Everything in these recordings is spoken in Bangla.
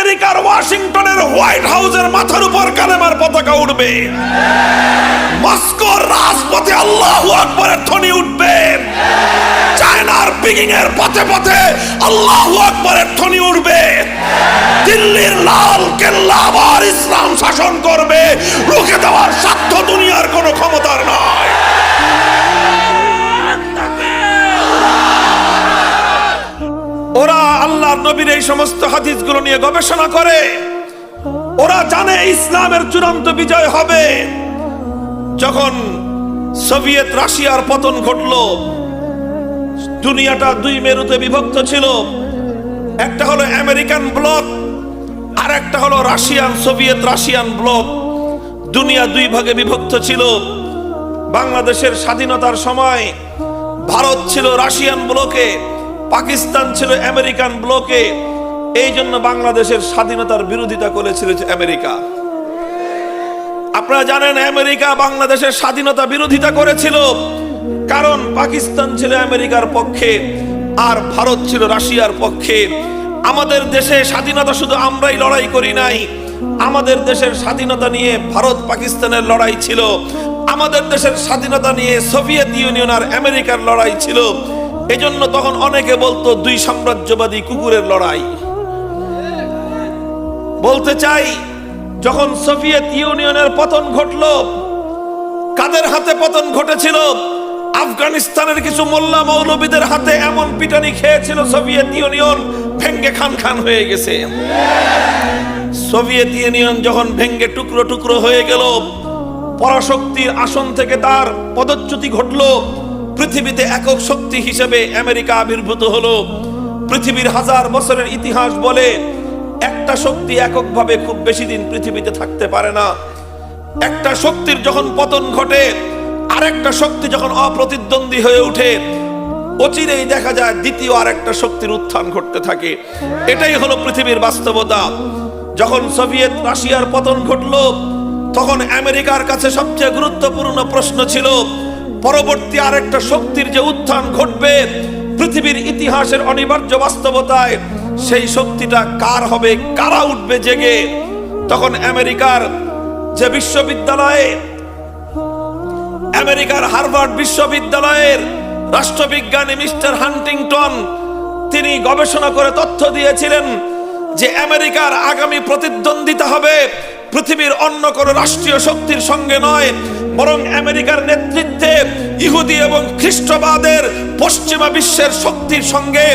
আমেরিকার ওয়াশিংটনের হোয়াইট হাউসের মাথার উপর কালেমার পতাকা উঠবে, মস্কোর রাজপথে আল্লাহু আকবারের ধ্বনি উঠবে, চায়নার পিকিং এর পথে পথে আল্লাহু আকবারের ধ্বনি উঠবে, দিল্লির লাল কেল্লা আবার ইসলাম শাসন করবে। রুখে দেওয়ার সাধ্য দুনিয়ার কোনো ক্ষমতার নয়। ওরা আল্লাহর নবীর এই সমস্ত হাদিসগুলো নিয়ে গবেষণা করে। ওরা জানে ইসলামের চূড়ান্ত বিজয় হবে। যখন সোভিয়েত রাশিয়ার পতন ঘটলো, দুনিয়াটা দুই মেরুতে বিভক্ত ছিল। একটা হলো আমেরিকান ব্লক, আর একটা হলো রাশিয়ান সোভিয়েত রাশিয়ান ব্লক। দুনিয়া দুই ভাগে বিভক্ত ছিল। বাংলাদেশের স্বাধীনতার সময় ভারত ছিল রাশিয়ান ব্লকে, পাকিস্তান ছিল আমেরিকান ব্লকে। এই জন্য বাংলাদেশের স্বাধীনতার বিরোধিতা করেছিল আমেরিকা। আপনারা জানেন আমেরিকা বাংলাদেশের স্বাধীনতা বিরোধিতা করেছিল, কারণ পাকিস্তান ছিল আমেরিকার পক্ষে আর ভারত ছিল রাশিয়ার পক্ষে। আমাদের দেশে স্বাধীনতা শুধু আমরাই লড়াই করি নাই, আমাদের দেশের স্বাধীনতা নিয়ে ভারত পাকিস্তানের লড়াই ছিল, আমাদের দেশের স্বাধীনতা নিয়ে সোভিয়েত ইউনিয়ন আর আমেরিকার লড়াই ছিল। এজন্য তখন অনেকে বলতো দুই সাম্রাজ্যবাদী কুকুরের লড়াই। বলতে চাই, যখন সোভিয়েত ইউনিয়নের পতন ঘটলো, কাদের হাতে পতন ঘটেছিল? আফগানিস্তানের কিছু মোল্লা মৌলবীদের হাতে এমন পিটানি খেয়েছিল সোভিয়েত ইউনিয়ন ভেঙ্গে খান খান হয়ে গেছে। সোভিয়েত ইউনিয়ন যখন ভেঙ্গে টুকরো টুকরো হয়ে গেল, পরাশক্তির আসন থেকে তার পদচ্যুতি ঘটলো। পৃথিবীতে একক শক্তি হিসেবে আমেরিকা আবির্ভূত হলো। পৃথিবীর হাজার বছরের ইতিহাস বলে একটা শক্তি এককভাবে খুব বেশি দিন পৃথিবীতে থাকতে পারে না। একটা শক্তির যখন পতন ঘটে, আরেকটা শক্তি যখন অপ্রতিদ্বন্দ্বী হয়ে ওঠে, অচিরেই দেখা যায় দ্বিতীয় আরেকটা শক্তির উত্থান ঘটতে থাকে। এটাই হলো পৃথিবীর বাস্তবতা। যখন সোভিয়েত রাশিয়ার পতন ঘটলো, তখন আমেরিকার কাছে সবচেয়ে গুরুত্বপূর্ণ প্রশ্ন ছিল পরবর্তী আরেকটা শক্তির যে উত্থান ঘটবে পৃথিবীর ইতিহাসের অনিবার্য বাস্তবতায়, সেই শক্তিটা কার হবে, কারা উঠবে জেগে। তখন আমেরিকার যে বিশ্ববিদ্যালয়ে, আমেরিকার হার্ভার্ড বিশ্ববিদ্যালয়ের রাষ্ট্রবিজ্ঞানী মিস্টার হান্টিংটন, তিনি গবেষণা করে তথ্য দিয়েছিলেন যে আমেরিকার আগামী প্রতিদ্বন্দ্বিতা হবে পৃথিবীর অন্য কোনো রাষ্ট্রীয় শক্তির সঙ্গে নয়, বরং আমেরিকার নেতৃত্বে ইহুদি এবং খ্রিস্টবাদের পশ্চিমা বিশ্বের শক্তির সঙ্গে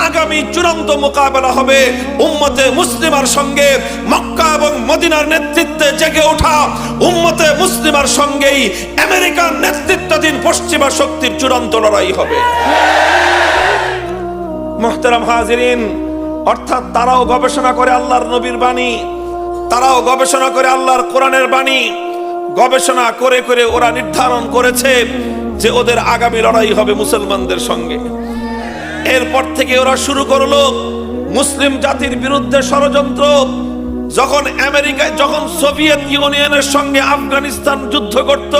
আগামী চূড়ান্ত মোকাবেলা হবে উম্মতে মুসলিমার সঙ্গে। মক্কা এবং মদিনার নেতৃত্বে জেগে ওঠা উম্মতে মুসলিমার সঙ্গেই আমেরিকার নেতৃত্বাধীন পশ্চিমা শক্তির চূড়ান্ত লড়াই হবে। মুহতারাম হাজিরিন, অর্থাৎ তারাও গবেষণা করে আল্লাহর নবীর বাণী, তারাও গবেষণা করে আল্লাহর কোরআনের বাণী। গবেষণা করে করে ওরা নির্ধারণ করেছে যে ওদের আগামী লড়াই হবে মুসলমানদের সঙ্গে। এরপর থেকে ওরা শুরু করলো মুসলিম জাতির বিরুদ্ধে ষড়যন্ত্র। যখন সোভিয়েত ইউনিয়নের সঙ্গে আফগানিস্তান যুদ্ধ করত,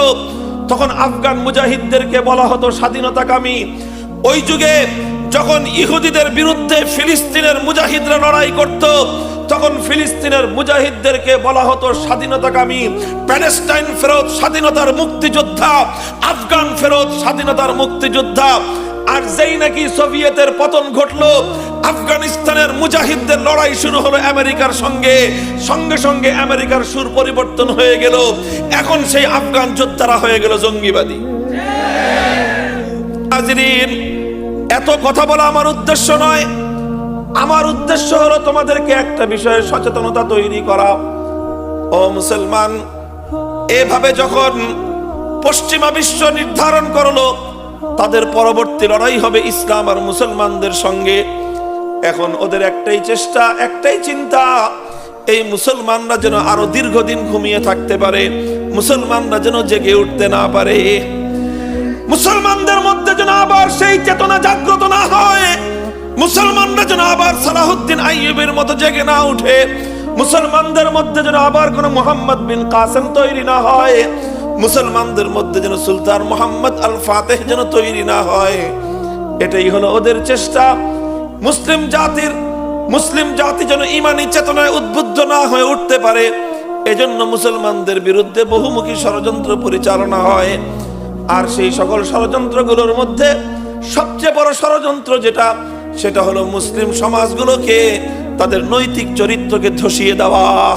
তখন আফগান মুজাহিদদেরকে বলা হতো স্বাধীনতাকামী। ওই যুগে যখন ইহুদিদের বিরুদ্ধে ফিলিস্তিনের মুজাহিদরা লড়াই করত, তখন ফিলিস্তিনের মুজাহিদদেরকে বলা হতো স্বাধীনতাকামী। প্যালেস্টাইন ফেরত স্বাধীনতার মুক্তিযোদ্ধা, আফগান ফেরত স্বাধীনতার মুক্তিযোদ্ধা। আর যেই নাকি সোভিয়েতের পতন ঘটলো, আফগানিস্তানের মুজাহিদদের লড়াই শুরু হলো আমেরিকার সঙ্গে। সঙ্গে সঙ্গে আমেরিকার সুর পরিবর্তন হয়ে গেল। এখন সেই আফগান যোদ্ধারা হয়ে গেল জঙ্গিবাদী। হাজিরিন, এত কথা বলা আমার উদ্দেশ্য নয়। আমার উদ্দেশ্য হলো তোমাদেরকে একটা বিষয়ে সচেতনতা তৈরি করা। ও মুসলমান, এভাবে যখন পশ্চিমা বিশ্ব নির্ধারণ করলো তাদের পরবর্তী লড়াই হবে ইসলাম আর মুসলমানদের সঙ্গে, এখন ওদের একটাই চেষ্টা, একটাই চিন্তা, এই মুসলমানরা যেন আরো দীর্ঘদিন ঘুমিয়ে থাকতে পারে, মুসলমানরা যেন জেগে উঠতে না পারে, মুসলমানদের মধ্যে যেন আবার সেই চেতনা জাগ্রত না হয়, মুসলমানরা যেন আবার সালাহুদ্দিন আইয়ুবের মতো জেগে না উঠে, মুসলমানদের মধ্যে যেন আবার কোন মোহাম্মদ বিন কাসেম তৈরি না হয়, মুসলমানদের মধ্যে যেন সুলতান মোহাম্মদ আল ফাতেহ যেন তৈরি না হয়। এটাই হলো ওদের চেষ্টা। মুসলিম জাতির মুসলিম জাতি যেন ঈমানি চেতনায় উদ্বুদ্ধ না হয়ে উঠতে পারে, এজন্য মুসলমানদের বিরুদ্ধে বহুমুখী ষড়যন্ত্র পরিচালনা হয়। আর সেই সকল ষড়যন্ত্রগুলোর মধ্যে সবচেয়ে বড় ষড়যন্ত্র যেটা, সেটা হলো মুসলিম সমাজগুলোকে, তাদের নৈতিক চরিত্রকে ধসিয়ে দেওয়া।